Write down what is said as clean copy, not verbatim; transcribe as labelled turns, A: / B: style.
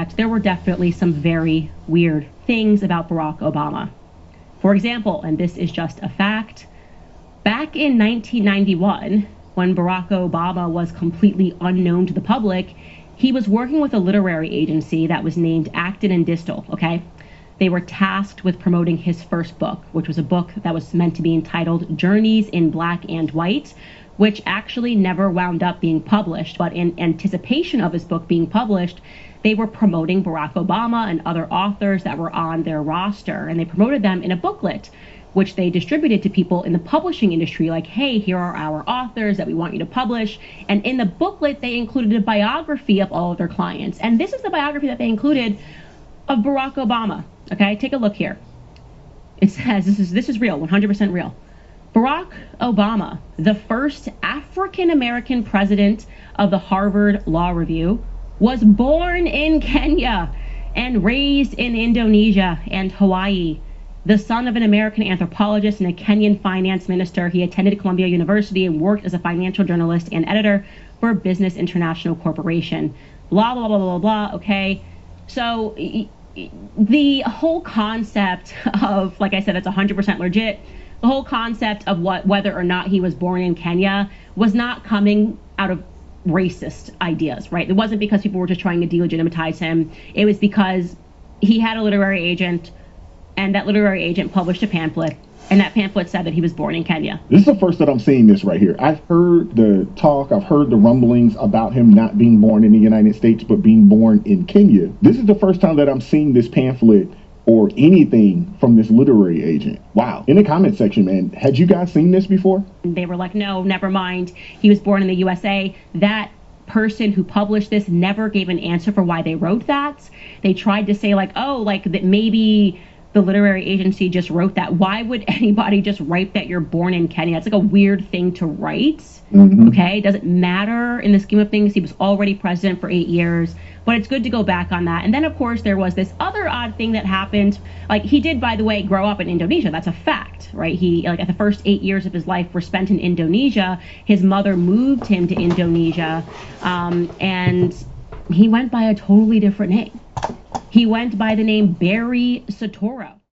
A: retrospect, there were definitely some very weird things about Barack Obama. For example, and this is just a fact, back in 1991, when Barack Obama was completely unknown to the public, he was working with a literary agency that was named Acton and Distl, okay? They were tasked with promoting his first book, which was a book that was meant to be entitled Journeys in Black and White, which actually never wound up being published. But in anticipation of his book being published, they were promoting Barack Obama and other authors that were on their roster, and they promoted them in a booklet, which they distributed to people in the publishing industry, like, hey, here are our authors that we want you to publish. And in the booklet, they included a biography of all of their clients. And this is the biography that they included of Barack Obama. Okay, take a look here. It says, this is real, 100% real. Barack Obama, the first African-American president of the Harvard Law Review, was born in Kenya and raised in Indonesia and Hawaii. The son of an American anthropologist and a Kenyan finance minister, he attended Columbia University and worked as a financial journalist and editor for Business International Corporation. Blah, blah, blah, blah, blah, okay? So the whole concept of, like I said, it's 100% legit. The whole concept of whether or not he was born in Kenya was not coming out of racist ideas, right? It wasn't because people were just trying to delegitimize him. It was because he had a literary agent, and that literary agent published a pamphlet, and that pamphlet said that he was born in Kenya.
B: This is the first that I'm seeing this right here. I've heard the talk, I've heard the rumblings about him not being born in the United States, but being born in Kenya. This is the first time that I'm seeing this pamphlet or anything from this literary agent. Wow. In the comment section, man, had you guys seen this before?
A: They were like, no, never mind. He was born in the USA. That person who published this never gave an answer for why they wrote that. They tried to say like, oh, like that maybe the literary agency just wrote that. Why would anybody just write that you're born in Kenya? It's like a weird thing to write. Mm-hmm. Okay, does it matter in the scheme of things? He was already president for 8 years, but it's good to go back on that. And then, of course, there was this other odd thing that happened. Like, he did, by the way, grow up in Indonesia. That's a fact, right? He, like, at the first 8 years of his life were spent in Indonesia. His mother moved him to Indonesia, and he went by a totally different name. He went by the name Barry Soetoro.